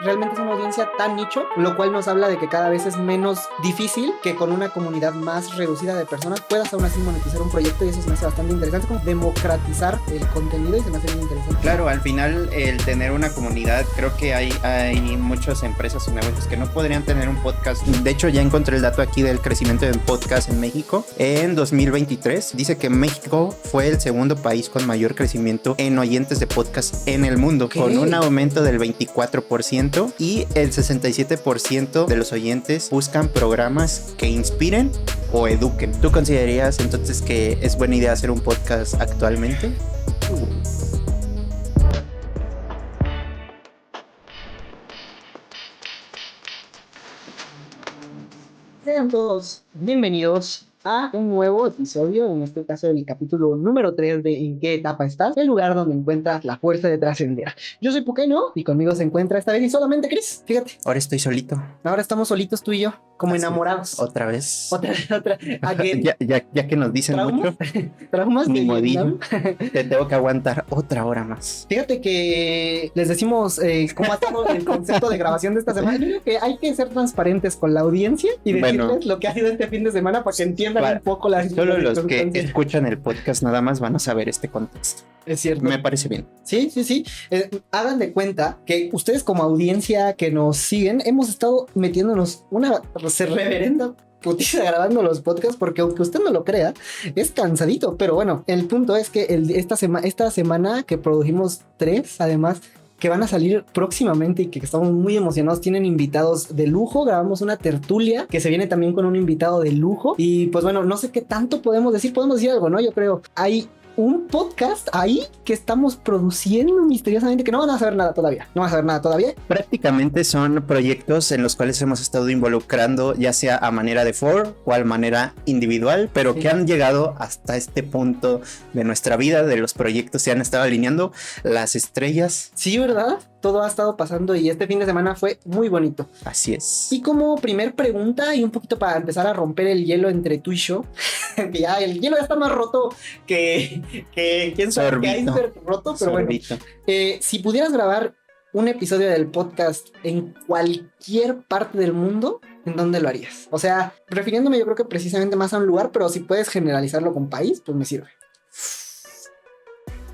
realmente es una audiencia tan nicho, lo cual nos habla de que cada vez es menos difícil que con una comunidad más reducida de personas puedas aún así monetizar un proyecto, y eso se me hace bastante interesante, como democratizar el contenido, y se me hace muy interesante. Claro, al final el tener una comunidad, creo que hay muchas empresas y negocios que no podrían tener un podcast. De hecho, ya encontré el dato aquí del crecimiento del podcast en México. En 2023 dice que México fue el segundo país con mayor crecimiento en oyentes de podcast en el mundo, con un aumento del 24%, y el 67% de los oyentes buscan programas que inspiren o eduquen. ¿Tú considerarías entonces que es buena idea hacer un podcast actualmente? Sean todos bienvenidos a un nuevo episodio, en este caso el capítulo número 3 de ¿En qué etapa estás? El lugar donde encuentras la fuerza de trascender. Yo soy Pukeno y conmigo se encuentra esta vez y solamente Chris, fíjate. Ahora estoy solito. Ahora estamos solitos tú y yo, como Así, enamorados. Otra vez. Otra. ya que nos dicen ¿Traumas? mucho. Traumas de Vietnam. Te tengo que aguantar otra hora más. Fíjate que les decimos cómo ha estado el concepto de grabación de esta semana. Yo creo que hay que ser transparentes con la audiencia y decirles lo que ha sido este fin de semana para que entiendan un poco la solo los que escuchan el podcast nada más van a saber este contexto. Es cierto. Me parece bien. Sí. Hagan de cuenta que ustedes como audiencia que nos siguen hemos estado metiéndonos una reverenda putiza grabando los podcasts, porque aunque usted no lo crea, es cansadito. Pero bueno, el punto es que esta semana que produjimos 3, además, que van a salir próximamente y que estamos muy emocionados. Tienen invitados de lujo. Grabamos una tertulia que se viene también con un invitado de lujo. Y pues bueno, no sé qué tanto podemos decir. Podemos decir algo, ¿no? Yo creo. Hay un podcast ahí que estamos produciendo misteriosamente, que no van a saber nada todavía. Prácticamente son proyectos en los cuales hemos estado involucrando, ya sea a manera de foro o a manera individual, pero que han llegado hasta este punto de nuestra vida, de los proyectos, se han estado alineando las estrellas. Sí, ¿verdad? Todo ha estado pasando y este fin de semana fue muy bonito. Así es. Y como primer pregunta, y un poquito para empezar a romper el hielo entre tú y yo, ya el hielo ya está más roto que quién sabe qué iceberg roto, pero Sorbito. bueno. Si pudieras grabar un episodio del podcast en cualquier parte del mundo, ¿en dónde lo harías? O sea, refiriéndome yo creo que precisamente más a un lugar, pero si puedes generalizarlo con país, pues me sirve.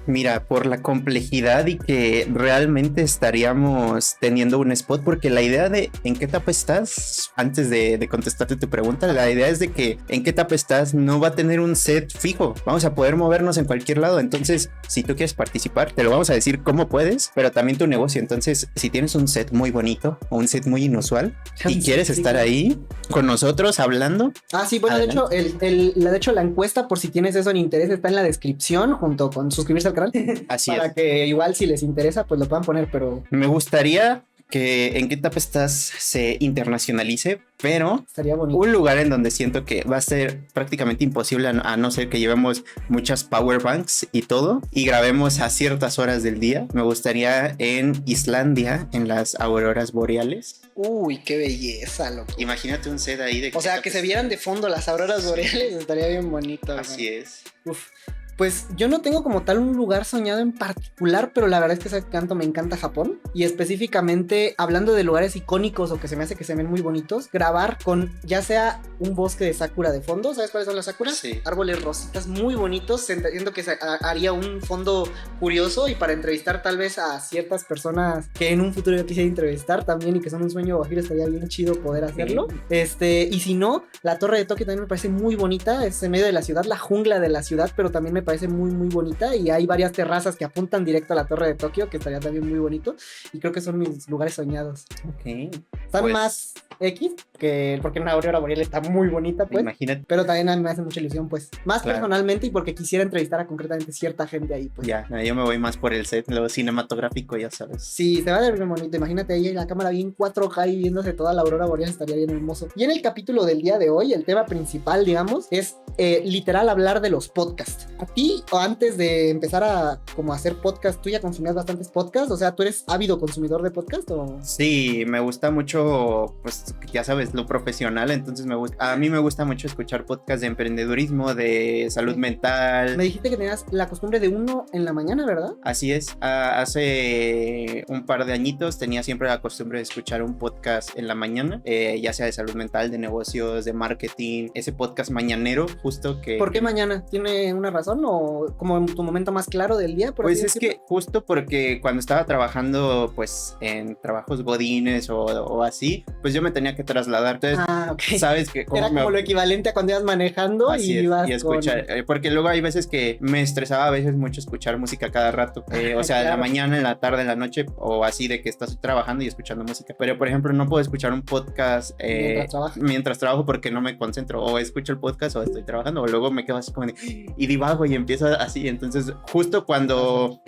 Mira, por la complejidad y que realmente estaríamos teniendo un spot, porque la idea de ¿en qué etapa estás? Antes de contestarte tu pregunta, la idea es de que ¿en qué etapa estás? No va a tener un set fijo, vamos a poder movernos en cualquier lado. Entonces, si tú quieres participar, te lo vamos a decir cómo puedes, pero también tu negocio. Entonces, si tienes un set muy bonito o un set muy inusual y quieres estar ahí con nosotros hablando. Ah, sí, bueno, adelante. De hecho la encuesta, por si tienes eso en interés, está en la descripción junto con suscribirse al canal. Así para que igual si les interesa pues lo puedan poner, pero me gustaría que ¿en qué etapa estás? Se internacionalice, pero estaría bonito. Un lugar en donde siento que va a ser prácticamente imposible, a no ser que llevemos muchas power banks y todo y grabemos a ciertas horas del día. Me gustaría en Islandia, en las auroras boreales. Uy, qué belleza, loco. Imagínate un set ahí de... O sea, que se vieran de fondo las auroras boreales, estaría bien bonito. Así es. Uf. Pues yo no tengo como tal un lugar soñado en particular, pero la verdad es que ese canto me encanta Japón. Y específicamente, hablando de lugares icónicos o que se me hace que se ven muy bonitos, grabar con ya sea un bosque de sakura de fondo. ¿Sabes cuáles son las sakuras? Sí. Árboles rositas muy bonitos. Entiendo que haría un fondo curioso y para entrevistar tal vez a ciertas personas que en un futuro yo quisiera entrevistar también y que son un sueño guajiro, estaría bien chido poder hacerlo. Sí. Y si no, la Torre de Tokio también me parece muy bonita. Es en medio de la ciudad, la jungla de la ciudad, pero también me parece muy muy bonita y hay varias terrazas que apuntan directo a la Torre de Tokio, que estaría también muy bonito y creo que son mis lugares soñados. Ok. Están pues más X que porque una aurora boreal está muy bonita, pues. Imagínate. Pero también me hace mucha ilusión, pues. Más claro. Personalmente y porque quisiera entrevistar a concretamente cierta gente ahí, pues. Ya, yo me voy más por el set, lo cinematográfico, ya sabes. Sí, se va a ver bien bonito. Imagínate ahí en la cámara bien 4K y viéndose toda la aurora boreal, estaría bien hermoso. Y en el capítulo del día de hoy, el tema principal, digamos, es literal hablar de los podcasts. A ti, o antes de empezar a como hacer podcast, ¿tú ya consumías bastantes podcasts? O sea, ¿tú eres ávido consumidor de podcast o...? Sí, me gusta mucho mucho, pues ya sabes, lo profesional, entonces a mí me gusta mucho escuchar podcasts de emprendedurismo, de salud mental. Me dijiste que tenías la costumbre de uno en la mañana, ¿verdad? Así es, hace un par de añitos tenía siempre la costumbre de escuchar un podcast en la mañana, ya sea de salud mental, de negocios, de marketing, ese podcast mañanero justo que... ¿Por qué mañana? ¿Tiene una razón o como en tu momento más claro del día? Pues es que justo porque cuando estaba trabajando pues en trabajos godines o así, pues yo me tenía que trasladar. Entonces, okay. ¿sabes? Que era como lo equivalente a cuando ibas manejando y ibas y escuchar, porque luego hay veces que me estresaba a veces mucho escuchar música cada rato, o sea, en la mañana, en la tarde, en la noche o así de que estás trabajando y escuchando música. Pero por ejemplo no puedo escuchar un podcast mientras trabajo porque no me concentro, o escucho el podcast o estoy trabajando, o luego me quedo así como de, y divago y empiezo así. Entonces justo cuando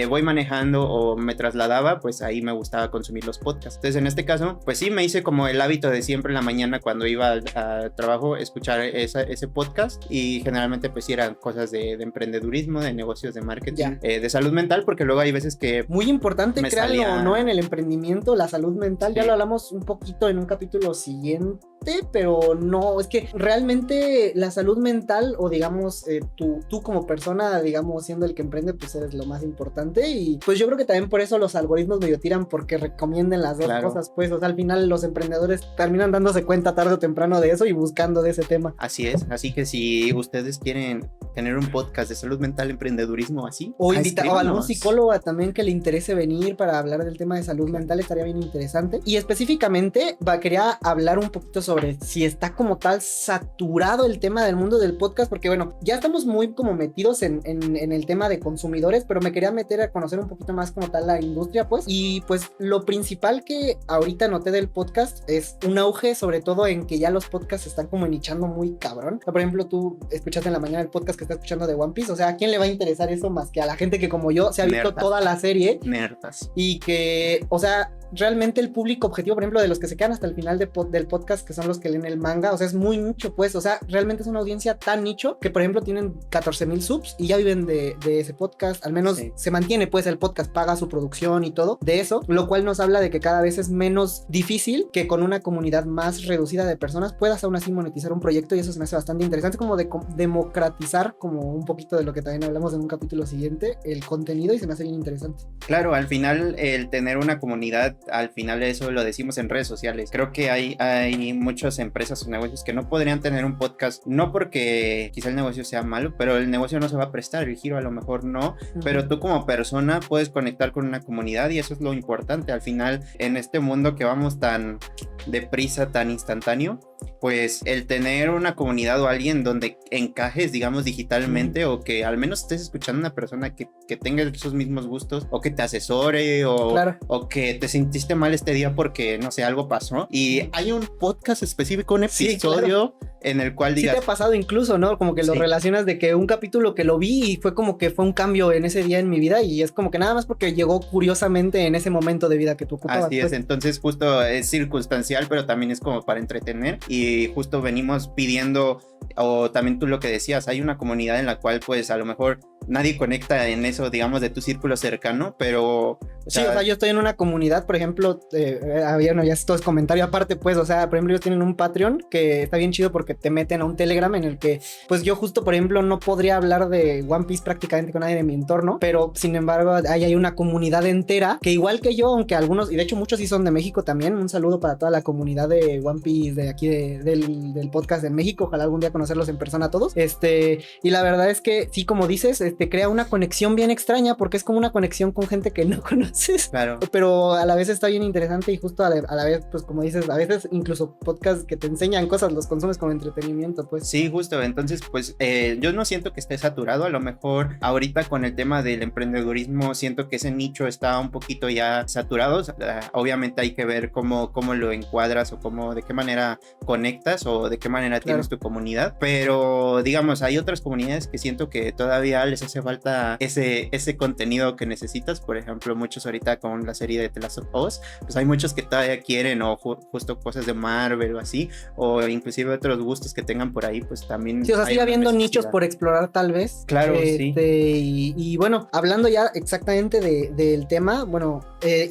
voy manejando o me trasladaba, pues ahí me gustaba consumir los podcasts. Entonces en este caso pues sí me hice como el hábito de siempre en la mañana cuando iba al trabajo escuchar ese podcast, y generalmente pues sí eran cosas de emprendedurismo, de negocios, de marketing, de salud mental, porque luego hay veces que muy importante, créanlo o no, en el emprendimiento, la salud mental, ya lo hablamos un poquito en un capítulo siguiente, pero no, es que realmente la salud mental, o digamos tú como persona, digamos siendo el que emprende, pues eres lo más importante, y pues yo creo que también por eso los algoritmos medio tiran porque recomienden las dos cosas, pues, o sea, al final los emprendedores terminan dándose cuenta tarde o temprano de eso y buscando de ese tema. Así es, así que si ustedes quieren tener un podcast de salud mental, emprendedurismo, así, o invitar a algún psicólogo también que le interese venir para hablar del tema de salud mental, estaría bien interesante. Y específicamente quería hablar un poquito sobre si está como tal saturado el tema del mundo del podcast, porque bueno, ya estamos muy como metidos en el tema de consumidores, pero me quería meter a conocer un poquito más como tal la industria, pues, y pues lo principal que ahorita noté del podcast es un auge, sobre todo en que ya los podcasts se están como nichando muy cabrón. Por ejemplo, tú escuchaste en la mañana el podcast que está escuchando de One Piece, o sea, ¿a quién le va a interesar eso más que a la gente que como yo se ha visto toda la serie? Nerdas. Y que, o sea, realmente el público objetivo, por ejemplo, de los que se quedan hasta el final del podcast, que son los que leen el manga, o sea, es muy nicho, pues, o sea, realmente es una audiencia tan nicho que, por ejemplo, tienen 14,000 subs y ya viven de ese podcast, al menos se mantiene, pues, el podcast, paga su producción y todo de eso, lo cual nos habla de que cada vez es menos difícil que con una comunidad más reducida de personas puedas aún así monetizar un proyecto, y eso se me hace bastante interesante, como de democratizar, como un poquito de lo que también hablamos en un capítulo siguiente, el contenido, y se me hace bien interesante. Claro, al final el tener una comunidad, al final eso lo decimos en redes sociales. Creo que hay muchas empresas o negocios que no podrían tener un podcast, no porque quizá el negocio sea malo, pero el negocio no se va a prestar, el giro a lo mejor no, pero tú como persona puedes conectar con una comunidad, y eso es lo importante. Al final, en este mundo que vamos tan deprisa, tan instantáneo, pues el tener una comunidad o alguien donde encajes, digamos, digitalmente, o que al menos estés escuchando a una persona que tenga esos mismos gustos, o que te asesore, o que te sentiste mal este día porque, no sé, algo pasó, y hay un podcast específico, un episodio en el cual digas... Sí te ha pasado incluso, ¿no? Como que lo relacionas de que un capítulo que lo vi y fue como que fue un cambio en ese día en mi vida, y es como que nada más porque llegó curiosamente en ese momento de vida que tú ocupabas. Así es, entonces justo es circunstancial, pero también es como para entretener, y justo venimos pidiendo, o también tú lo que decías, hay una comunidad en la cual pues a lo mejor nadie conecta en eso, digamos, de tu círculo cercano, pero... O sea, yo estoy en una comunidad, por ejemplo, ya esto es comentario aparte, pues, o sea, por ejemplo, ellos tienen un Patreon que está bien chido porque te meten a un Telegram en el que, pues, yo justo, por ejemplo, no podría hablar de One Piece prácticamente con nadie de mi entorno, pero, sin embargo, ahí hay una comunidad entera que, igual que yo, aunque algunos, y de hecho muchos sí son de México también, un saludo para toda la comunidad de One Piece de aquí del podcast de México, ojalá algún día conocerlos en persona a todos, y la verdad es que, sí, como dices, crea una conexión bien extraña, porque es como una conexión con gente que no conoces. Claro. Pero a la vez está bien interesante, y justo a la vez, pues como dices, a veces incluso podcasts que te enseñan cosas los consumes como entretenimiento, pues. Sí, justo. Entonces, pues yo no siento que esté saturado. A lo mejor ahorita con el tema del emprendedurismo siento que ese nicho está un poquito ya saturado. O sea, obviamente hay que ver cómo lo encuadras, o de qué manera conectas, o de qué manera tienes tu comunidad. Pero digamos, hay otras comunidades que siento que todavía les hace falta ese contenido que necesitas. Por ejemplo, muchos ahorita con la serie de The Last of Us, pues hay muchos que todavía quieren, o justo cosas de Marvel o así, o inclusive otros gustos que tengan por ahí, pues también... Sí, o sea, sigue habiendo nichos por explorar tal vez. Claro, sí. Y bueno, hablando ya exactamente del tema, bueno,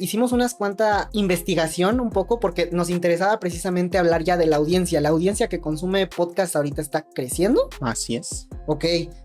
hicimos unas cuantas investigación un poco porque nos interesaba precisamente hablar ya de la audiencia. La audiencia que consume podcast ahorita está creciendo. Así es. Ok,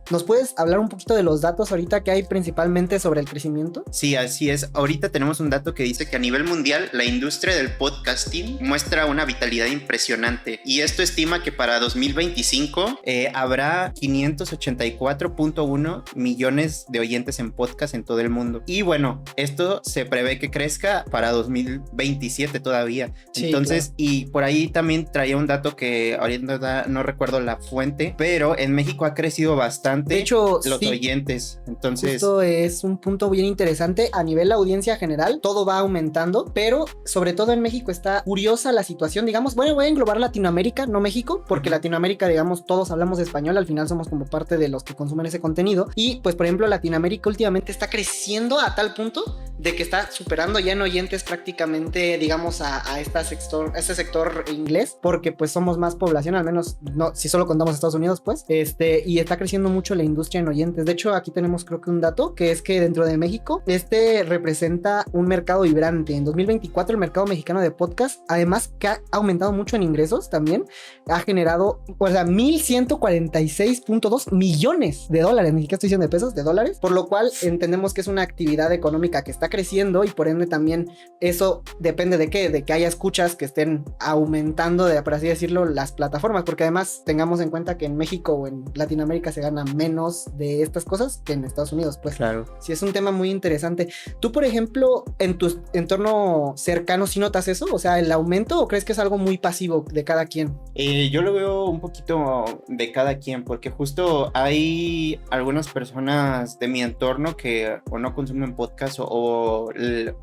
¿nos puedes hablar un poquito de los datos ahorita que hay principalmente sobre el crecimiento? Sí, así es. Ahorita tenemos un dato que dice que a nivel mundial la industria del podcasting muestra una vitalidad impresionante y esto estima que para 2025 habrá 584.1 millones de oyentes en podcast en todo el mundo. Y bueno, esto se prevé que crezca para 2027 todavía. Sí, entonces, claro. Y por ahí también traía un dato que ahorita no recuerdo la fuente, pero en México ha crecido bastante, de hecho, los oyentes. Entonces, esto es un punto bien interesante. A nivel de audiencia general, todo va aumentando, pero sobre todo en México está curiosa la situación, digamos. Bueno, voy a englobar Latinoamérica, no México, porque Latinoamérica, digamos, todos hablamos español, al final somos como parte de los que consumen ese contenido. Y pues, por ejemplo, Latinoamérica últimamente está creciendo a tal punto de que está superando ya en oyentes prácticamente, digamos, a este sector inglés, porque pues somos más población, al menos no, si solo contamos Estados Unidos, pues, y está creciendo mucho la industria en oyentes. De hecho, aquí tenemos creo que un dato, que es que dentro de México, representa un mercado vibrante. En 2024 el mercado mexicano de podcast, además que ha aumentado mucho en ingresos también, ha generado, o sea, 1,146.2 millones de dólares, ni siquiera estoy diciendo de pesos, de dólares, por lo cual entendemos que es una actividad económica que está creciendo y por ende también eso depende de qué, de que haya escuchas que estén aumentando, por así decirlo, las plataformas, porque además tengamos en cuenta que en México o en Latinoamérica se gana menos de estas cosas que en Estados Unidos, pues. Claro. Sí, es un tema muy interesante. Tú, por ejemplo, en tu entorno cercano, ¿sí notas eso? O sea, ¿el aumento o crees que es algo muy pasivo de cada quien? Yo lo veo un poquito de cada quien, porque justo hay algunas personas de mi entorno que o no consumen podcast o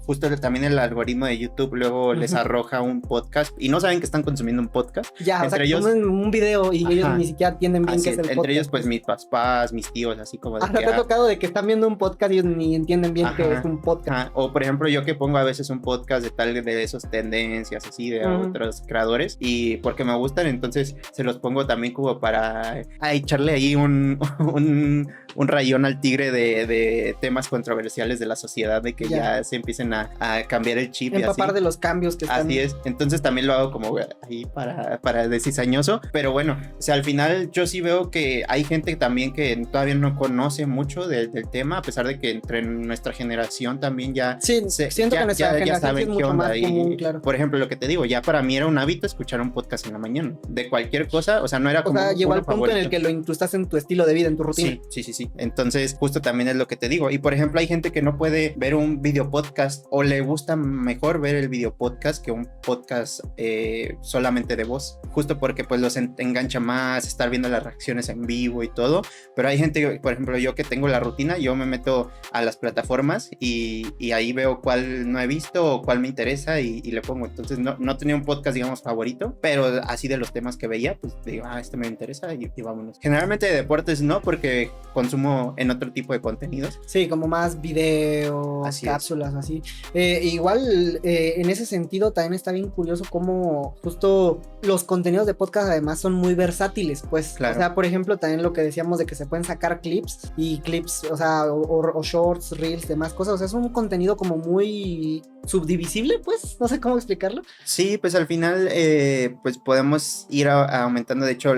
justo también el algoritmo de YouTube luego les arroja un podcast y no saben que están consumiendo un podcast. Ya, entre o sea, ellos un video y ellos ni siquiera entienden bien qué es el podcast. Entre ellos, pues mis papás, mis tíos, así como de que te ha tocado de que están viendo un podcast y ellos ni entienden bien qué es un podcast. O por ejemplo, yo que pongo a veces un podcast de esos tendencias así de otros creadores y porque me gustan, entonces se los pongo también como para echarle ahí un rayón al tigre de temas controversiales de la sociedad, de que ya se empiecen a cambiar el chip. Empapar de los cambios que están. Así es, entonces también lo hago como ahí para de cizañoso, pero bueno, o sea, al final yo sí veo que hay gente también que todavía no conoce mucho del tema, a pesar de que entre nuestra generación también ya siento que nuestra generación saben es mucho más común, claro. Por ejemplo, lo que te digo, ya para mí era un hábito escuchar un podcast en la mañana, de cualquier cosa, o sea, no era como llegó al punto en el que lo incrustas en tu estilo de vida, en tu rutina. Sí, entonces justo también es lo que te digo, y por ejemplo hay gente que no puede ver un video podcast o le gusta mejor ver el video podcast que un podcast solamente de voz, justo porque pues los engancha más estar viendo las reacciones en vivo y todo, pero hay gente, por ejemplo yo que tengo la rutina, yo me meto a las plataformas y ahí veo cuál no he visto o cuál me interesa y le pongo, entonces no tenía un podcast digamos favorito, pero así de los temas que veía, pues digo, este me interesa y vámonos. Generalmente de deportes no, porque consumo en otro tipo de contenidos. Sí, como más video, así cápsulas, así. Igual en ese sentido también está bien curioso cómo justo los contenidos de podcast además son muy versátiles, pues. Claro. O sea, por ejemplo, también lo que decíamos de que se pueden sacar clips, o sea, o shorts, reels, demás cosas. O sea, es un contenido como muy subdivisible, pues. No sé cómo explicarlo. Sí, pues al final, pues podemos ir aumentando. De hecho,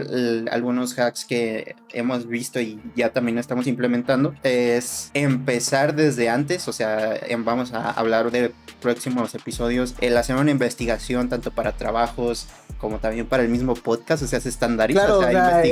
algunos hacks que hemos visto y ya también estamos implementando es empezar desde antes. O sea, vamos a hablar de próximos episodios, el hacer una investigación tanto para trabajos como también para el mismo podcast, o sea, se estandariza, claro, o sea,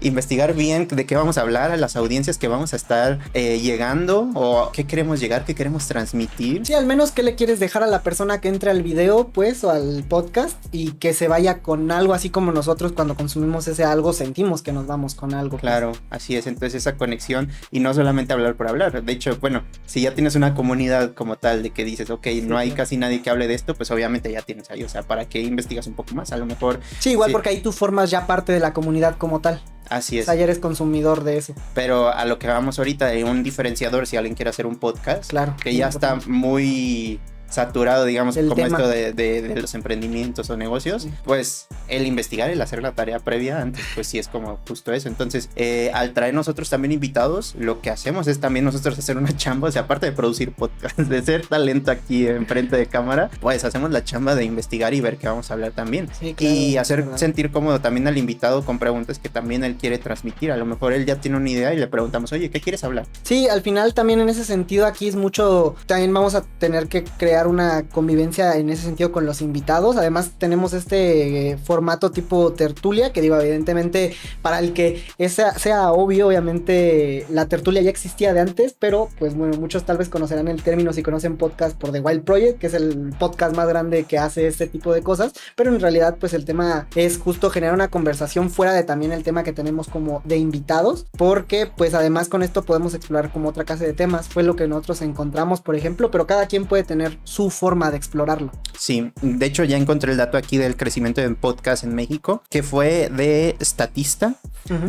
investigar bien de qué vamos a hablar, a las audiencias que vamos a estar llegando, o qué queremos llegar, qué queremos transmitir. Sí, al menos qué le quieres dejar a la persona que entre al video, pues, o al podcast, y que se vaya con algo, así como nosotros cuando consumimos ese algo, sentimos que nos vamos con algo. Claro, pues. Así es, entonces esa conexión, y no solamente hablar por hablar, de hecho, bueno, si ya tienes una comunidad como tal, de que dices, ok, no hay casi nadie que hable de esto, pues obviamente ya tienes ahí, o sea, ¿para qué investigas un poco más? A lo mejor... Sí, igual porque ahí tú formas ya parte de la comunidad como tal. Así es. O sea, ya eres consumidor de eso. Pero a lo que vamos ahorita, un diferenciador, si alguien quiere hacer un podcast, claro, que ya está muy saturado, digamos, El como tema. esto de los emprendimientos o negocios, pues el investigar, el hacer la tarea previa antes, pues sí es como justo eso. Entonces, al traer nosotros también invitados, lo que hacemos es también nosotros hacer una chamba, o sea, aparte de producir podcast, de ser talento aquí enfrente de cámara, pues hacemos la chamba de investigar y ver qué vamos a hablar también. Sí, claro, y hacer ¿verdad? sentir cómodo también al invitado con preguntas que también él quiere transmitir. A lo mejor él ya tiene una idea y le preguntamos, oye, ¿qué quieres hablar? Sí, al final también en ese sentido aquí es mucho, también vamos a tener que crear una convivencia en ese sentido con los invitados. Además tenemos este formato tipo tertulia, que digo, evidentemente para el que sea obvio, obviamente la tertulia ya existía de antes, pero pues bueno, muchos tal vez conocerán el término si conocen podcast por The Wild Project, que es el podcast más grande que hace este tipo de cosas, pero en realidad pues el tema es justo generar una conversación fuera de también el tema que tenemos como de invitados, porque pues además con esto podemos explorar como otra clase de temas. Fue lo que nosotros encontramos, por ejemplo, pero cada quien puede tener su forma de explorarlo. Sí, de hecho ya encontré el dato aquí del crecimiento en podcast en México, que fue de Statista,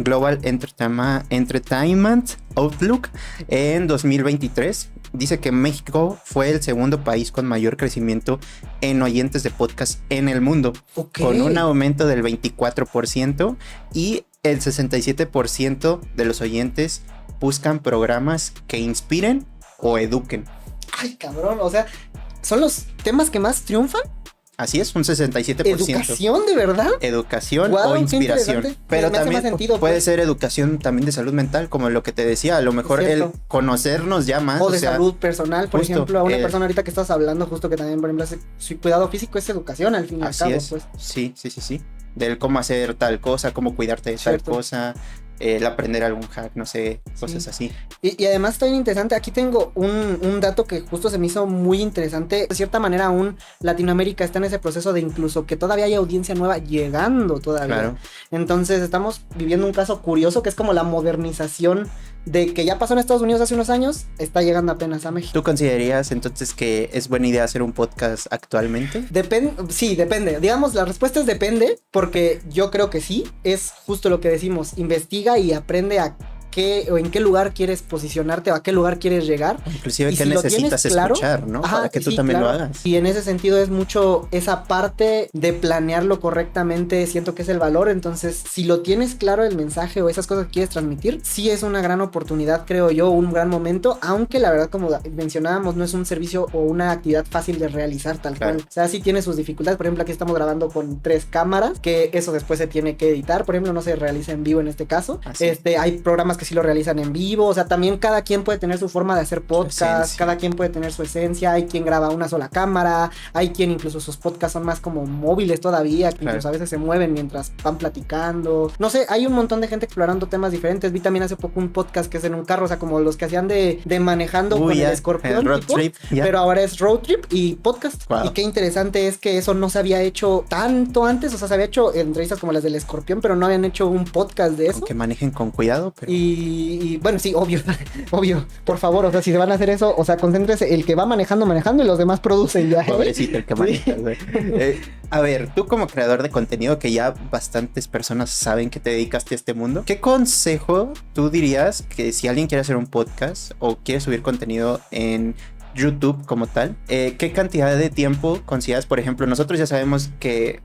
Global Entertainment Outlook en 2023. Dice que México fue el segundo país con mayor crecimiento en oyentes de podcast en el mundo, con un aumento del 24%, y el 67% de los oyentes buscan programas que inspiren o eduquen. Ay, cabrón, o sea, ¿son los temas que más triunfan? Así es, un 67%. ¿Educación, de verdad? Educación Wow, o inspiración. Pero me hace también más sentido, puede pues. ser educación también de salud mental, como lo que te decía. A lo mejor Es el cierto. conocernos ya más. O de salud personal, por justo, ejemplo, a una persona ahorita que estás hablando, justo que también, por ejemplo, su cuidado físico es educación al fin y al Así cabo, es. pues. Sí. Del cómo hacer tal cosa, cómo cuidarte de Cierto. tal cosa, el aprender algún hack, no sé, cosas Sí. así. Y además está bien interesante, aquí tengo un dato que justo se me hizo muy interesante. De cierta manera aún Latinoamérica está en ese proceso de incluso que todavía hay audiencia nueva llegando todavía. Claro. Entonces estamos viviendo un caso curioso que es como la modernización de que ya pasó en Estados Unidos hace unos años, está llegando apenas a México. ¿Tú considerarías entonces que es buena idea hacer un podcast actualmente? Sí, depende. Digamos, la respuesta es depende, porque yo creo que sí. Es justo lo que decimos, investiga y aprende a qué o en qué lugar quieres posicionarte o a qué lugar quieres llegar. Inclusive Y qué si lo necesitas tienes claro, escuchar, ¿no? ajá, Para que tú sí, también claro. lo hagas. Y en ese sentido es mucho esa parte de planearlo correctamente, siento que es el valor. Entonces, si lo tienes claro el mensaje o esas cosas que quieres transmitir, sí es una gran oportunidad, creo yo, un gran momento, aunque la verdad, como mencionábamos, no es un servicio o una actividad fácil de realizar tal Claro. cual. O sea, sí tiene sus dificultades. Por ejemplo, aquí estamos grabando con 3 cámaras, que eso después se tiene que editar. Por ejemplo, no se realiza en vivo en este caso. Así. Hay programas que sí lo realizan en vivo. O sea, también cada quien puede tener su forma de hacer podcast, esencia. cada quien puede tener su esencia. Hay quien graba una sola cámara, hay quien incluso sus podcasts son más como móviles todavía, que Claro. incluso a veces se mueven mientras van platicando. No sé, hay un montón de gente explorando temas diferentes. Vi también hace poco un podcast que es en un carro, o sea, como los que hacían de manejando con ya, el escorpión. el road tipo, trip, ya. pero ahora es road trip y podcast. Wow. Y qué interesante es que eso no se había hecho tanto antes. O sea, se había hecho entrevistas como las del escorpión, pero no habían hecho un podcast de eso. Aunque manejen con cuidado, pero... Y bueno, sí, obvio, obvio, por favor, o sea, si se van a hacer eso, o sea, concéntrese el que va manejando y los demás producen ya. ¿eh? Pobrecito el que Sí. maneja, güey. A ver, tú como creador de contenido, que ya bastantes personas saben que te dedicaste a este mundo, ¿qué consejo tú dirías que si alguien quiere hacer un podcast o quiere subir contenido en YouTube como tal, qué cantidad de tiempo consideras? Por ejemplo, nosotros ya sabemos que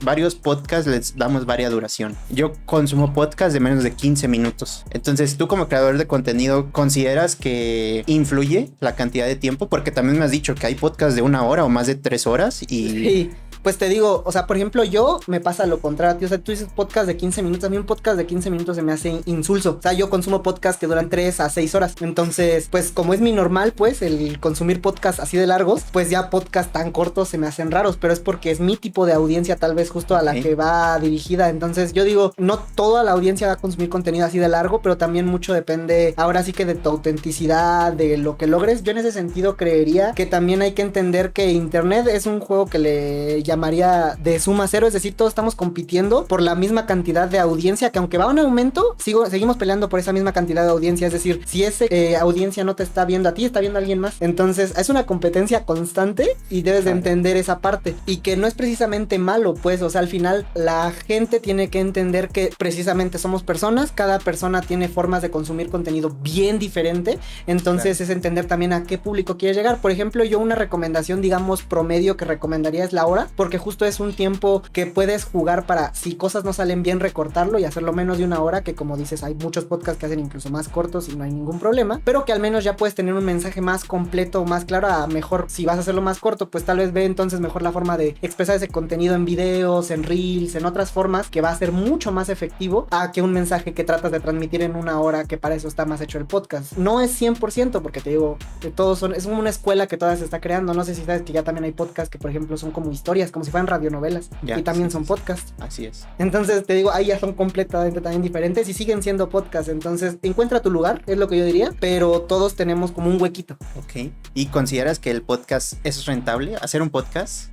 varios podcasts les damos varia duración. Yo consumo podcasts de menos de 15 minutos. Entonces, tú como creador de contenido, ¿consideras que influye la cantidad de tiempo? Porque también me has dicho que hay podcasts de 1 hora o más de 3 horas y... Sí. Pues te digo, o sea, por ejemplo, yo me pasa lo contrario, o sea, tú dices podcast de 15 minutos, a mí un podcast de 15 minutos se me hace insulso, o sea, yo consumo podcasts que duran 3 a 6 horas, entonces, pues como es mi normal, pues, el consumir podcasts así de largos, pues ya podcasts tan cortos se me hacen raros, pero es porque es mi tipo de audiencia tal vez justo a la que va dirigida, entonces yo digo, no toda la audiencia va a consumir contenido así de largo, pero también mucho depende, ahora sí que de tu autenticidad, de lo que logres. Yo en ese sentido creería que también hay que entender que internet es un juego que le llamamos llamaría de suma cero, es decir, todos estamos compitiendo por la misma cantidad de audiencia, que aunque va a un aumento, seguimos peleando por esa misma cantidad de audiencia, es decir, si esa audiencia no te está viendo a ti, está viendo a alguien más. Entonces es una competencia constante y debes de entender esa parte, y que no es precisamente malo, pues, o sea, al final la gente tiene que entender que precisamente somos personas, cada persona tiene formas de consumir contenido bien diferente, entonces es entender también a qué público quieres llegar. Por ejemplo, yo una recomendación, digamos, promedio que recomendaría es la hora, porque justo es un tiempo que puedes jugar para, si cosas no salen bien, recortarlo y hacerlo menos de una hora, que como dices, hay muchos podcasts que hacen incluso más cortos y no hay ningún problema, pero que al menos ya puedes tener un mensaje más completo, más claro. A mejor, si vas a hacerlo más corto, pues tal vez ve entonces mejor la forma de expresar ese contenido en videos, en reels, en otras formas, que va a ser mucho más efectivo a que un mensaje que tratas de transmitir en una hora, que para eso está más hecho el podcast. No es 100%, porque te digo, que todos son, es como una escuela que toda se está creando. No sé si sabes que ya también hay podcasts que, por ejemplo, son como historias, como si fueran radionovelas, y también son podcasts. Así es. Entonces te digo, ahí ya son completamente también diferentes y siguen siendo podcasts. Entonces encuentra tu lugar, es lo que yo diría, pero todos tenemos como un huequito. Ok. ¿Y consideras que el podcast es rentable, hacer un podcast?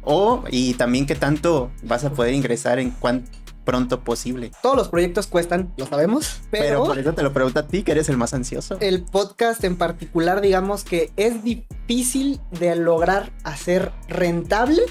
Y también qué tanto vas a poder ingresar en cuánto pronto posible? Todos los proyectos cuestan, lo sabemos, pero por eso te lo pregunto a ti, que eres el más ansioso. El podcast en particular, digamos que es difícil de lograr hacer rentable,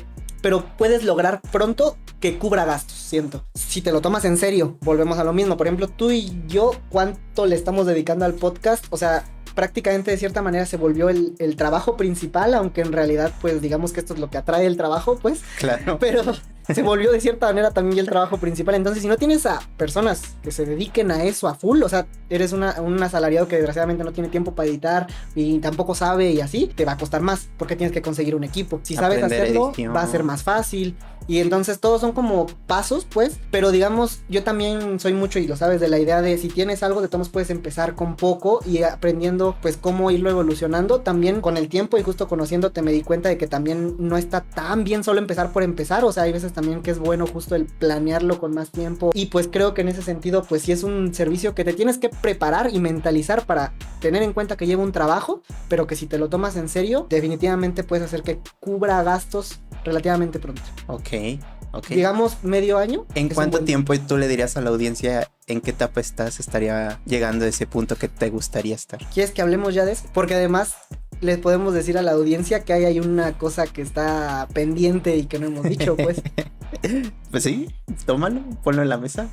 pero puedes lograr pronto que cubra gastos, siento. Si te lo tomas en serio, volvemos a lo mismo. Por ejemplo, tú y yo, ¿cuánto le estamos dedicando al podcast? O sea, prácticamente de cierta manera se volvió el trabajo principal, aunque en realidad, pues digamos que esto es lo que atrae el trabajo, pues. Claro. Pero se volvió de cierta manera también el trabajo principal. Entonces, si no tienes a personas que se dediquen a eso a full, o sea, eres un asalariado que desgraciadamente no tiene tiempo para editar y tampoco sabe y así, te va a costar más porque tienes que conseguir un equipo. Si sabes hacerlo, va a ser más fácil. Y entonces todos son como pasos, pues, pero digamos, yo también soy mucho, y lo sabes, de la idea de si tienes algo, de todos puedes empezar con poco y aprendiendo pues cómo irlo evolucionando. También con el tiempo y justo conociéndote me di cuenta de que también no está tan bien solo empezar por empezar. O sea, hay veces también que es bueno justo el planearlo con más tiempo, y pues creo que en ese sentido pues sí es un servicio que te tienes que preparar y mentalizar para tener en cuenta que lleva un trabajo, pero que si te lo tomas en serio, definitivamente puedes hacer que cubra gastos relativamente pronto. Ok. Digamos medio año. ¿En cuánto tiempo tú le dirías a la audiencia en qué etapa estaría llegando a ese punto que te gustaría estar? ¿Quieres que hablemos ya de eso? Porque además les podemos decir a la audiencia que hay una cosa que está pendiente y que no hemos dicho, pues. Pues sí, tómalo, ponlo en la mesa.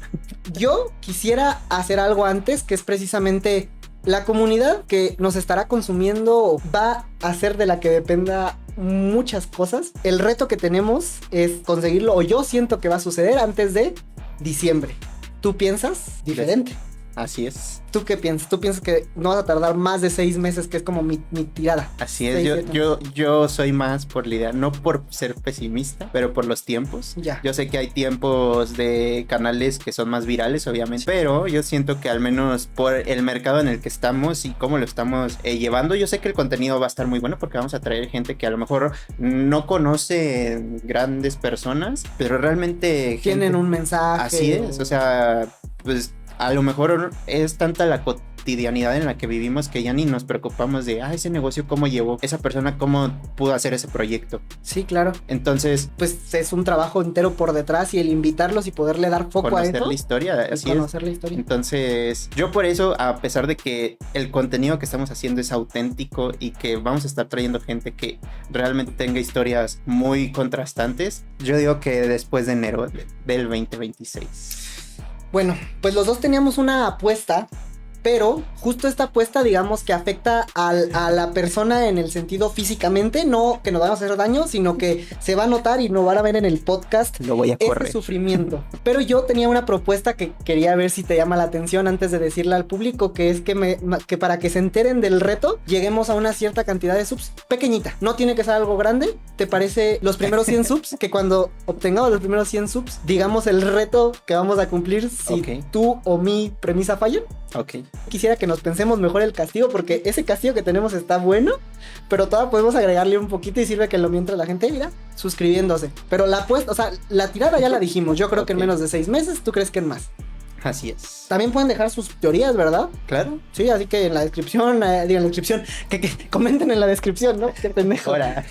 Yo quisiera hacer algo antes, que es precisamente la comunidad que nos estará consumiendo va a ser de la que dependa muchas cosas. El reto que tenemos es conseguirlo, o yo siento que va a suceder antes de diciembre. ¿Tú piensas diferente? Así es. ¿Tú qué piensas? ¿Tú piensas que no vas a tardar más de 6 meses, que es como mi tirada? Así es, yo soy más por la idea, no por ser pesimista, pero por los tiempos. Ya. Yo sé que hay tiempos de canales que son más virales, obviamente, pero yo siento que al menos por el mercado en el que estamos y cómo lo estamos llevando, yo sé que el contenido va a estar muy bueno porque vamos a traer gente que a lo mejor no conoce grandes personas, pero realmente tienen un mensaje. Así es, o sea, pues a lo mejor es tanta la cotidianidad en la que vivimos que ya ni nos preocupamos de ese negocio cómo llevó, esa persona cómo pudo hacer ese proyecto. Sí, claro. Entonces, pues es un trabajo entero por detrás, y el invitarlos y poderle dar foco a eso. Conocer la historia, así es. Conocer la historia. Entonces, yo por eso, a pesar de que el contenido que estamos haciendo es auténtico y que vamos a estar trayendo gente que realmente tenga historias muy contrastantes, yo digo que después de enero del 2026. Bueno, pues los dos teníamos una apuesta, pero justo esta apuesta, digamos que afecta a la persona en el sentido físicamente, no que nos vamos a hacer daño, sino que se va a notar y no van a ver en el podcast. Lo voy a correr. Ese sufrimiento. Pero yo tenía una propuesta que quería ver si te llama la atención antes de decirla al público, que es que para que se enteren del reto, lleguemos a una cierta cantidad de subs pequeñita. No tiene que ser algo grande. ¿Te parece los primeros 100 subs? Que cuando obtengamos los primeros 100 subs, digamos el reto que vamos a cumplir si tú o mi premisa fallan. Ok. Quisiera que nos pensemos mejor el castigo, porque ese castigo que tenemos está bueno, pero todavía podemos agregarle un poquito y sirve que lo mientras la gente mira suscribiéndose. Pero la apuesta, o sea, la tirada ya la dijimos. Yo creo que en menos de 6 meses. ¿Tú crees que en más? Así es. También pueden dejar sus teorías, ¿verdad? Claro. Sí, así que en la descripción, digan en la descripción, que comenten en la descripción, ¿no? Qué pendejo. Ahora.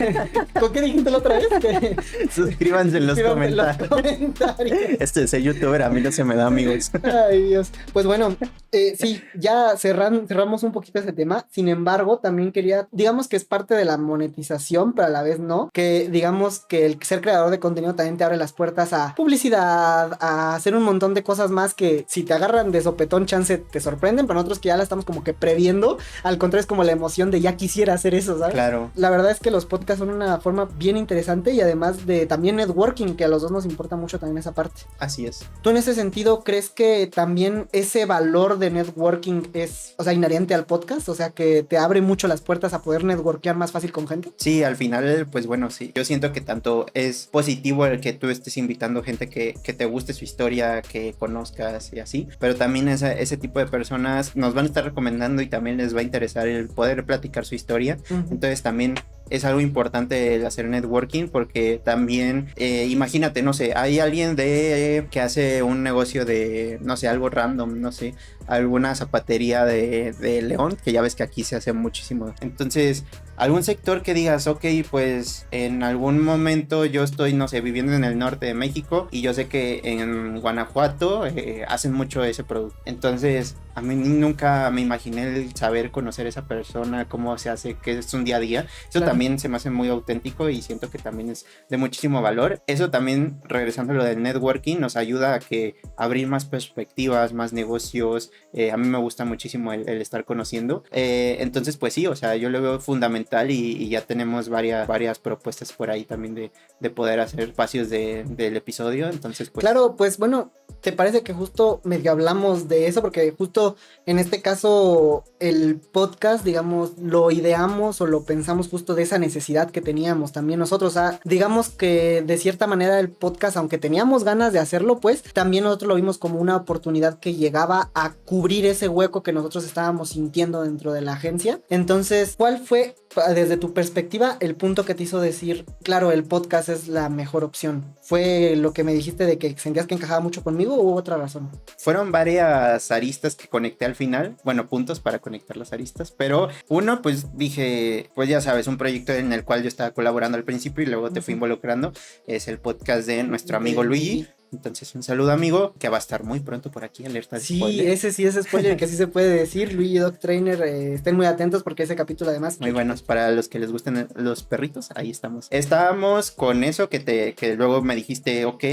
¿Con qué dijiste la otra vez? Que Suscríbanse en los suscríbanse comentarios. Este es el youtuber, a mí no se me da, amigos. Ay, Dios. Pues bueno, sí, ya cerramos un poquito ese tema. Sin embargo, también quería, digamos que es parte de la monetización, pero a la vez no. Que digamos que el ser creador de contenido también te abre las puertas a publicidad, a hacer un montón de cosas más que si te agarran de sopetón, chance te sorprenden, pero nosotros que ya la estamos como que previendo, al contrario es como la emoción de ya quisiera hacer eso, ¿sabes? Claro. La verdad es que los podcasts son una forma bien interesante y además de también networking, que a los dos nos importa mucho también esa parte. Así es. ¿Tú en ese sentido crees que también ese valor de networking es, o sea, inherente al podcast? O sea, que te abre mucho las puertas a poder networkear más fácil con gente. Sí, al final, pues bueno, sí. Yo siento que tanto es positivo el que tú estés invitando gente que te guste su historia, que conozcas y así, pero también ese tipo de personas nos van a estar recomendando y también les va a interesar el poder platicar su historia. Entonces también es algo importante el hacer networking porque también, imagínate, no sé, hay alguien que hace un negocio de, no sé, algo random, no sé, alguna zapatería de León, que ya ves que aquí se hace muchísimo. Entonces, algún sector que digas, ok, pues en algún momento yo estoy, no sé, viviendo en el norte de México y yo sé que en Guanajuato hacen mucho ese producto. Entonces, a mí nunca me imaginé el saber conocer a esa persona, cómo se hace, que es un día a día. Eso claro. También se me hace muy auténtico y siento que también es de muchísimo valor. Eso también, regresando a lo del networking, nos ayuda a que abrir más perspectivas, más negocios. A mí me gusta muchísimo el estar conociendo. Entonces, pues sí, o sea, yo lo veo fundamental y ya tenemos varias propuestas por ahí también de poder hacer espacios del episodio. Entonces, pues... Claro, pues bueno, ¿te parece que justo medio hablamos de eso? Porque justo en este caso el podcast, digamos, lo ideamos o lo pensamos justo de esa necesidad que teníamos también nosotros. O sea, digamos que de cierta manera el podcast, aunque teníamos ganas de hacerlo, pues también nosotros lo vimos como una oportunidad que llegaba a cubrir ese hueco que nosotros estábamos sintiendo dentro de la agencia. Entonces, ¿cuál fue, desde tu perspectiva, el punto que te hizo decir, claro, el podcast es la mejor opción? ¿Fue lo que me dijiste de que sentías que encajaba mucho conmigo o hubo otra razón? Fueron varias aristas que conecté al final, bueno, puntos para conectar las aristas, pero uno, pues dije, pues ya sabes, un proyecto en el cual yo estaba colaborando al principio y luego te fui involucrando, es el podcast de nuestro amigo Luigi. Entonces, un saludo, amigo, que va a estar muy pronto por aquí, alerta de spoiler. Ese sí es spoiler, que sí se puede decir. Luigi Dog Trainer, estén muy atentos porque ese capítulo además... Muy buenos, para los que les gusten los perritos, ahí estamos. Estábamos con eso que luego me dijiste, ok,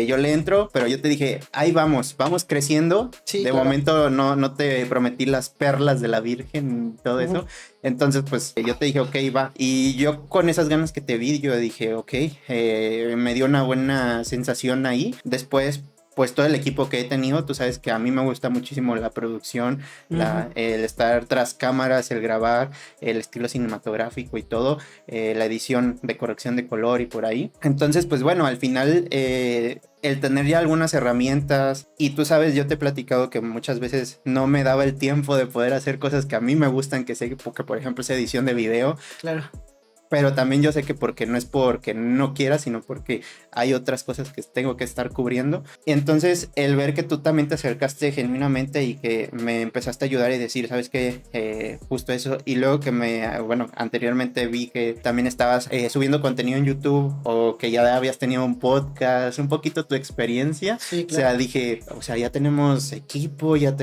yo le entro, pero yo te dije, ahí vamos creciendo. Sí, de claro. Momento no te prometí las perlas de la Virgen y todo eso. Entonces, pues yo te dije, ok, va. Y yo con esas ganas que te vi, yo dije, ok, me dio una buena sensación ahí. Después, pues todo el equipo que he tenido, tú sabes que a mí me gusta muchísimo la producción, el estar tras cámaras, el grabar, el estilo cinematográfico y todo, la edición de corrección de color y por ahí. Entonces, pues bueno, al final... el tener ya algunas herramientas y tú sabes, yo te he platicado que muchas veces no me daba el tiempo de poder hacer cosas que a mí me gustan, que por ejemplo esa edición de video. Claro. Pero también yo sé que porque no es porque no quiera, sino porque hay otras cosas que tengo que estar cubriendo. Y entonces el ver que tú también te acercaste genuinamente y que me empezaste a ayudar y decir, ¿sabes qué? Justo eso. Y luego que anteriormente vi que también estabas subiendo contenido en YouTube o que ya habías tenido un podcast, un poquito tu experiencia. Sí, claro. O sea, dije, ya tenemos equipo, ya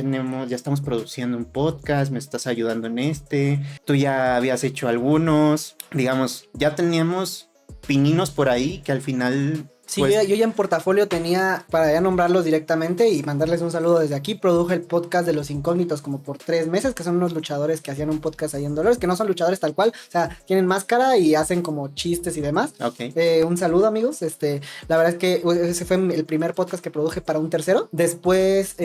estamos produciendo un podcast, me estás ayudando en tú ya habías hecho algunos, digamos, ya teníamos pininos por ahí que al final... Sí, pues... yo ya en portafolio tenía, para ya nombrarlos directamente y mandarles un saludo desde aquí, produje el podcast de Los Incógnitos como por 3 meses, que son unos luchadores que hacían un podcast ahí en Dolores, que no son luchadores tal cual, o sea, tienen máscara y hacen como chistes y demás. Okay. Un saludo, amigos, la verdad es que ese fue el primer podcast que produje para un tercero. Después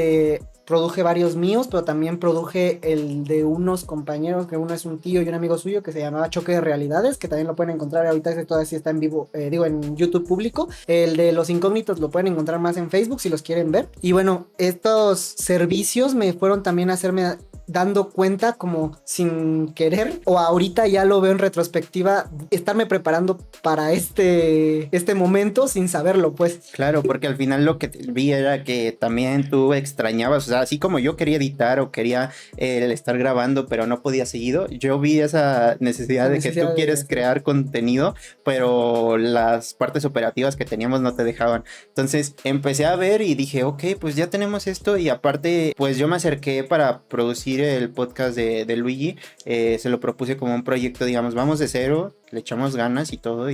produje varios míos, pero también produje el de unos compañeros, que uno es un tío y un amigo suyo, que se llamaba Choque de Realidades, que también lo pueden encontrar ahorita, ese todavía sí está en vivo, en YouTube público. El de Los Incógnitos lo pueden encontrar más en Facebook si los quieren ver. Y bueno, estos servicios me fueron también a hacerme dando cuenta como sin querer, o ahorita ya lo veo en retrospectiva, estarme preparando para este momento sin saberlo, pues. Claro, porque al final lo que vi era que también tú extrañabas, o sea, así como yo quería editar o quería el estar grabando, pero no podía seguido, yo vi esa necesidad de que tú quieres crear contenido, pero las partes operativas que teníamos no te dejaban. Entonces empecé a ver y dije, ok, pues ya tenemos esto, y aparte, pues yo me acerqué para producir el podcast de Luigi, se lo propuse como un proyecto, digamos, vamos de cero, le echamos ganas y todo.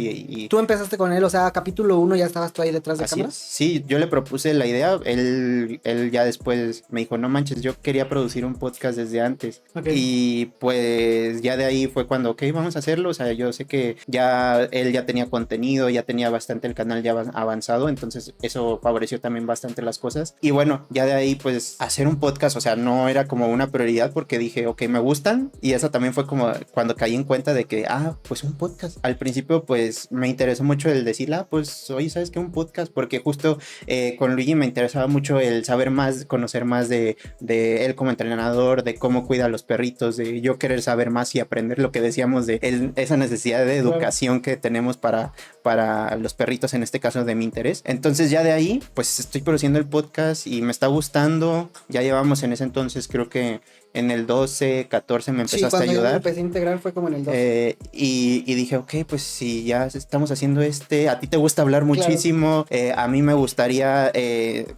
Tú empezaste con él, o sea, capítulo 1 ya estabas tú ahí detrás de cámaras. Sí, yo le propuse la idea, él ya después me dijo, no manches, yo quería producir un podcast desde antes. Okay. Y pues ya de ahí fue cuando, ok, vamos a hacerlo, o sea, yo sé que ya él ya tenía contenido, ya tenía bastante el canal ya avanzado, entonces eso favoreció también bastante las cosas. Y bueno, ya de ahí pues hacer un podcast, o sea, no era como una prioridad porque dije, ok, me gustan, y eso también fue como cuando caí en cuenta de que, pues un podcast. Al principio pues me interesó mucho el decir, pues oye, ¿sabes qué? Un podcast, porque justo con Luigi me interesaba mucho el saber más, conocer más de él como entrenador, de cómo cuida a los perritos, de yo querer saber más y aprender lo que decíamos de esa necesidad de educación que tenemos para los perritos, en este caso de mi interés. Entonces ya de ahí pues estoy produciendo el podcast y me está gustando. Ya llevamos en ese entonces, creo que en el 12, 14 me empezaste a ayudar. Cuando yo me empecé a integrar fue como en el 12. Y dije, ok, pues si ya estamos haciendo a ti te gusta hablar muchísimo, claro. A mí me gustaría,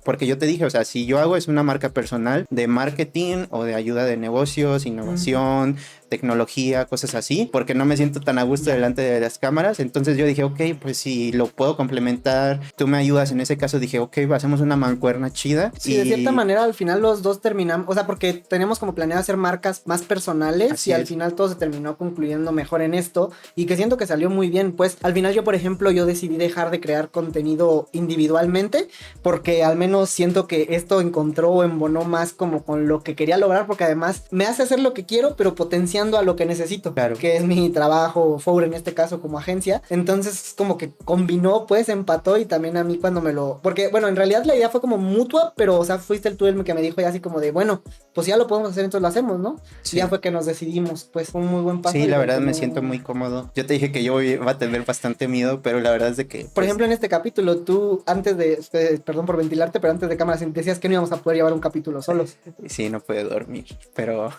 porque yo te dije, o sea, si yo hago es una marca personal de marketing o de ayuda de negocios, innovación, tecnología, cosas así, porque no me siento tan a gusto delante de las cámaras. Entonces yo dije, ok, pues si lo puedo complementar, tú me ayudas. En ese caso dije, ok, hacemos una mancuerna chida. Sí, de cierta manera al final los dos terminamos, o sea, porque tenemos como planeado hacer marcas más personales. Así y al final todo se terminó concluyendo mejor en esto, y que siento que salió muy bien. Pues al final yo, por ejemplo, yo decidí dejar de crear contenido individualmente, porque al menos siento que esto encontró o embonó más como con lo que quería lograr, porque además me hace hacer lo que quiero, pero potenciando a lo que necesito, claro, que es mi trabajo, Four en este caso como agencia. Entonces como que combinó, pues empató, y también a mí cuando porque bueno, en realidad la idea fue como mutua, pero o sea, fuiste tú el que me dijo ya así como de, bueno, pues ya lo podemos hacer, entonces lo hacemos, ¿no? Sí. Y ya fue que nos decidimos, pues fue un muy buen paso. Sí, la verdad me siento muy cómodo. Yo te dije que yo iba a tener bastante miedo, pero la verdad es de que... Por ejemplo, en este capítulo, tú antes perdón por ventilarte, pero antes de cámaras decías que no íbamos a poder llevar un capítulo solos. Sí, no puedo dormir, pero...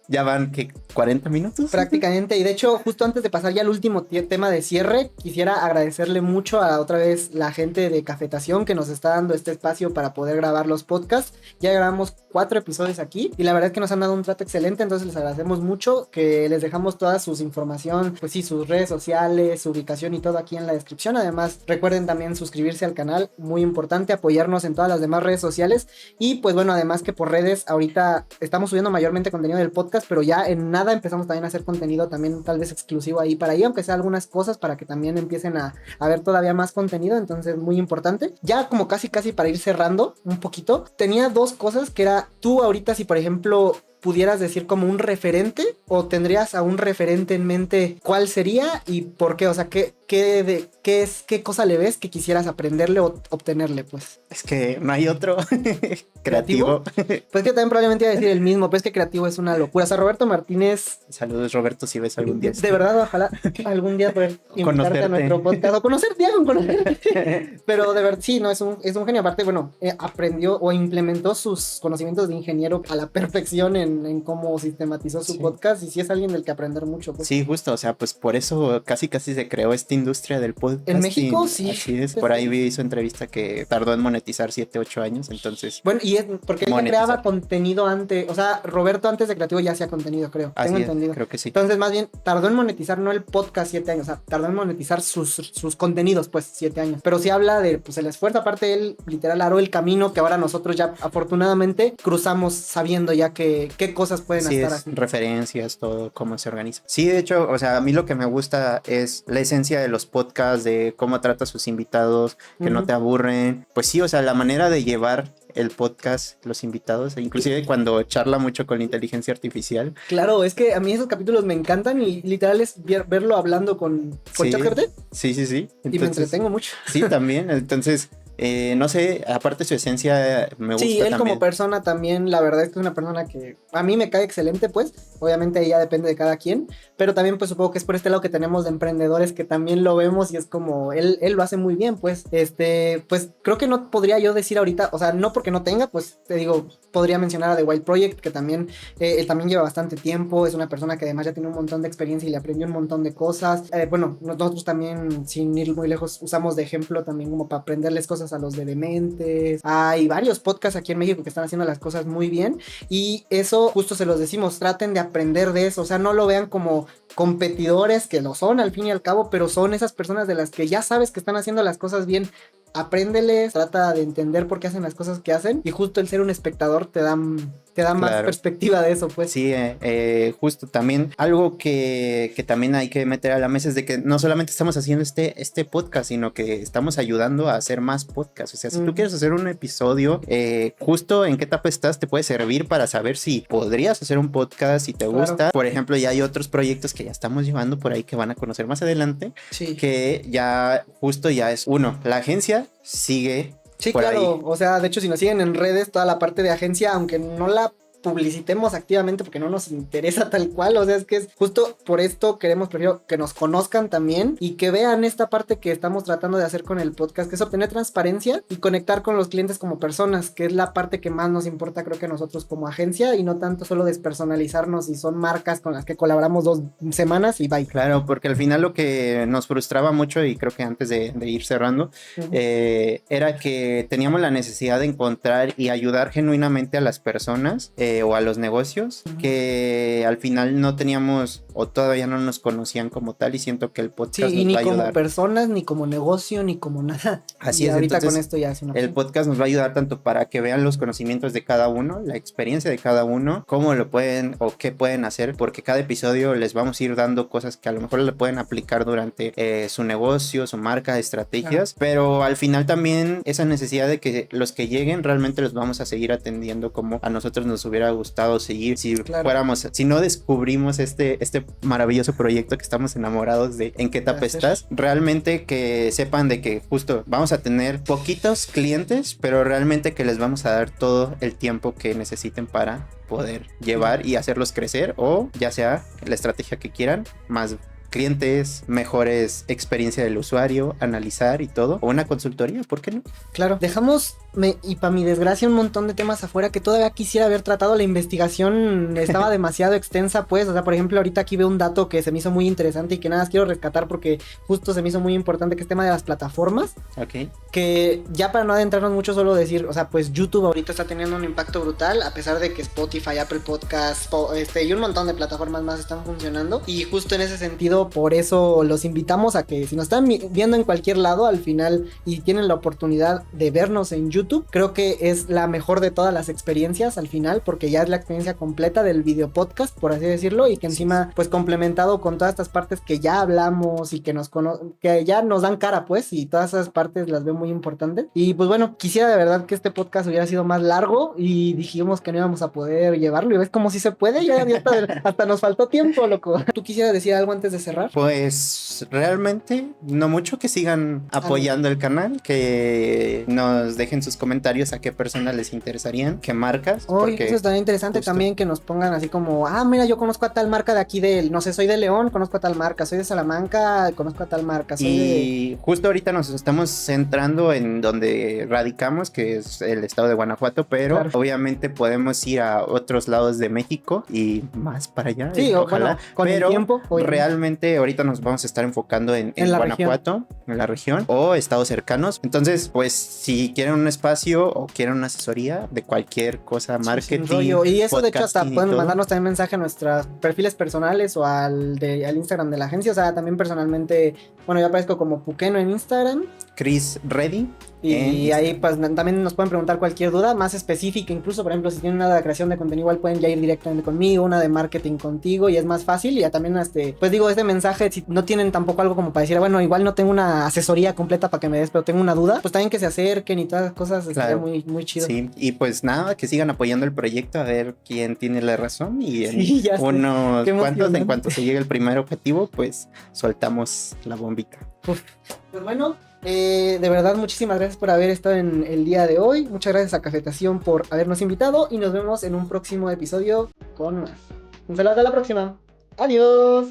Ya van, ¿qué? ¿40 minutos? Prácticamente, y de hecho, justo antes de pasar ya al último tema de cierre, quisiera agradecerle mucho a otra vez la gente de Cafetación que nos está dando este espacio para poder grabar los podcasts. Ya grabamos 4 episodios aquí, y la verdad es que nos han dado un trato excelente, entonces les agradecemos mucho, que les dejamos toda su información, pues sí, sus redes sociales, su ubicación y todo aquí en la descripción. Además, recuerden también suscribirse al canal, muy importante, apoyarnos en todas las demás redes sociales, y pues bueno, además que por redes, ahorita estamos subiendo mayormente contenido del podcast, pero ya en nada empezamos también a hacer contenido también tal vez exclusivo ahí para ahí, aunque sea algunas cosas para que también empiecen a ver todavía más contenido. Entonces muy importante. Ya como casi para ir cerrando un poquito, tenía 2 cosas, que era tú ahorita, si por ejemplo pudieras decir como un referente, o tendrías a un referente en mente, ¿cuál sería y por qué? O sea, ¿qué cosa le ves que quisieras aprenderle o obtenerle, pues? Es que no hay otro. Creativo. Pues que también probablemente iba a decir el mismo, pero es que creativo es una locura. O sea, Roberto Martínez. Saludos, Roberto, si ves algún día. De verdad, ojalá algún día poder invitarte a nuestro podcast, o conocerte. Pero de verdad, sí, no, es un genio. Aparte, bueno, aprendió o implementó sus conocimientos de ingeniero a la perfección en cómo sistematizó su podcast, y sí es alguien del que aprender mucho, pues. Sí, justo, o sea, pues por eso casi se creó esta industria del podcast. En México, sí. Así es, por ahí vi su entrevista que tardó en monetizar 7, 8 años, entonces... Bueno, y es porque él ya creaba contenido antes, o sea, Roberto antes de Creativo ya hacía contenido, creo. Tengo entendido. Creo que sí. Entonces, más bien, tardó en monetizar, no el podcast 7 años, o sea, tardó en monetizar sus contenidos, pues, 7 años. Pero sí habla de, pues, el esfuerzo. Aparte, él literal aró el camino que ahora nosotros ya, afortunadamente, cruzamos sabiendo ya qué cosas pueden estar aquí. Referencias, todo, cómo se organiza. Sí, de hecho, o sea, a mí lo que me gusta es la esencia de los podcasts, de cómo trata a sus invitados, que no te aburren. Pues sí, o sea, la manera de llevar el podcast, los invitados, inclusive cuando charla mucho con la inteligencia artificial. Claro, es que a mí esos capítulos me encantan, y literal es verlo hablando con ChatGPT. Sí. Entonces, y me entretengo mucho. Sí, también. Entonces, No sé, aparte su esencia me gusta. Sí, él también. Como persona también, la verdad es que es una persona que a mí me cae excelente, pues, obviamente ya depende de cada quien, pero también pues supongo que es por este lado que tenemos de emprendedores que también lo vemos y es como, él lo hace muy bien, pues, pues creo que no podría yo decir ahorita, o sea, no porque no tenga, pues, te digo, podría mencionar a The Wild Project, que también, él también lleva bastante tiempo, es una persona que además ya tiene un montón de experiencia y le aprendió un montón de cosas, bueno, nosotros también, sin ir muy lejos, usamos de ejemplo también como para aprenderles cosas a los de Dementes, hay varios podcasts aquí en México que están haciendo las cosas muy bien y eso justo se los decimos, traten de aprender de eso, o sea, no lo vean como competidores, que lo son al fin y al cabo, pero son esas personas de las que ya sabes que están haciendo las cosas bien. Apréndeles, trata de entender por qué hacen las cosas que hacen y justo el ser un espectador te da más perspectiva de eso, pues. Sí, justo también algo que también hay que meter a la mesa es de que no solamente estamos haciendo este podcast, sino que estamos ayudando a hacer más podcasts. O sea, si tú quieres hacer un episodio, justo en qué etapa estás, te puede servir para saber si podrías hacer un podcast, si te gusta. Por ejemplo, ya hay otros proyectos que ya estamos llevando por ahí que van a conocer más adelante, que ya justo ya es uno, la agencia sigue. Sí, claro, ahí. O sea, de hecho si nos siguen en redes, toda la parte de agencia, aunque no la publicitemos activamente porque no nos interesa tal cual, o sea, es que es justo por esto prefiero que nos conozcan también y que vean esta parte que estamos tratando de hacer con el podcast, que es obtener transparencia y conectar con los clientes como personas, que es la parte que más nos importa creo que a nosotros como agencia y no tanto solo despersonalizarnos y son marcas con las que colaboramos 2 semanas y bye. Claro, porque al final lo que nos frustraba mucho y creo que antes de ir cerrando, era que teníamos la necesidad de encontrar y ayudar genuinamente a las personas, o a los negocios, que al final no teníamos o todavía no nos conocían como tal y siento que el podcast nos va a ayudar. Ni como personas, ni como negocio, ni como nada. Así y es, ahorita entonces, con esto ya es una el podcast nos va a ayudar tanto para que vean los conocimientos de cada uno, la experiencia de cada uno, cómo lo pueden o qué pueden hacer, porque cada episodio les vamos a ir dando cosas que a lo mejor le pueden aplicar durante su negocio, su marca, estrategias, pero al final también esa necesidad de que los que lleguen realmente los vamos a seguir atendiendo como a nosotros nos hubiera gustado seguir si fuéramos, si no descubrimos este maravilloso proyecto que estamos enamorados de en qué etapa estás, realmente que sepan de que justo vamos a tener poquitos clientes, pero realmente que les vamos a dar todo el tiempo que necesiten para poder llevar y hacerlos crecer, o ya sea la estrategia que quieran, más clientes, mejores experiencia del usuario, analizar y todo, o una consultoría, ¿por qué no? Claro, dejamos, y para mi desgracia, un montón de temas afuera que todavía quisiera haber tratado. La investigación estaba demasiado extensa, pues, o sea, por ejemplo, ahorita aquí veo un dato que se me hizo muy interesante y que nada más quiero rescatar porque justo se me hizo muy importante, que es el tema de las plataformas. Ok. Que ya para no adentrarnos mucho, solo decir, o sea, pues YouTube ahorita está teniendo un impacto brutal, a pesar de que Spotify, Apple Podcasts, y un montón de plataformas más están funcionando, y justo en ese sentido, por eso los invitamos a que si nos están viendo en cualquier lado al final y tienen la oportunidad de vernos en YouTube, creo que es la mejor de todas las experiencias al final, porque ya es la experiencia completa del video podcast, por así decirlo, y que encima pues complementado con todas estas partes que ya hablamos y que que ya nos dan cara, pues, y todas esas partes las veo muy importantes. Y pues bueno, quisiera de verdad que este podcast hubiera sido más largo y dijimos que no íbamos a poder llevarlo, y ves como si se puede, ya hasta nos faltó tiempo, loco. ¿Tú quisieras decir algo antes de cerrar? Pues realmente no mucho, que sigan apoyando el canal, que nos dejen sus comentarios a qué personas les interesarían, qué marcas. Porque eso estaría interesante justo también, que nos pongan así como, mira, yo conozco a tal marca de aquí no sé, soy de León, conozco a tal marca, soy de Salamanca, conozco a tal marca. Justo ahorita nos estamos centrando en donde radicamos, que es el estado de Guanajuato, pero obviamente podemos ir a otros lados de México y más para allá. Sí, ojalá, con el tiempo. Realmente ahorita nos vamos a estar enfocando en Guanajuato, en la región, o estados cercanos. Entonces, pues, si quieren un espacio o quieren una asesoría de cualquier cosa, marketing, y eso de hecho hasta pueden mandarnos también mensaje a nuestros perfiles personales o al Instagram de la agencia. O sea, también personalmente, bueno, yo aparezco como Puqueno en Instagram, Chris Reddy. Y ahí pues también nos pueden preguntar cualquier duda más específica, incluso por ejemplo si tienen una de creación de contenido igual pueden ya ir directamente conmigo, una de marketing contigo y es más fácil. Y ya también pues digo, este mensaje, si no tienen tampoco algo como para decir, bueno, igual no tengo una asesoría completa para que me des, pero tengo una duda, pues también que se acerquen y todas las cosas, estaría muy, muy chido. Sí, y pues nada, que sigan apoyando el proyecto, a ver quién tiene la razón y en unos cuantos, en cuanto se llegue el primer objetivo, pues soltamos la bombita. Pues bueno, De verdad, muchísimas gracias por haber estado en el día de hoy. Muchas gracias a Cafetación por habernos invitado y nos vemos en un próximo episodio con más. Un saludo, hasta la próxima. Adiós.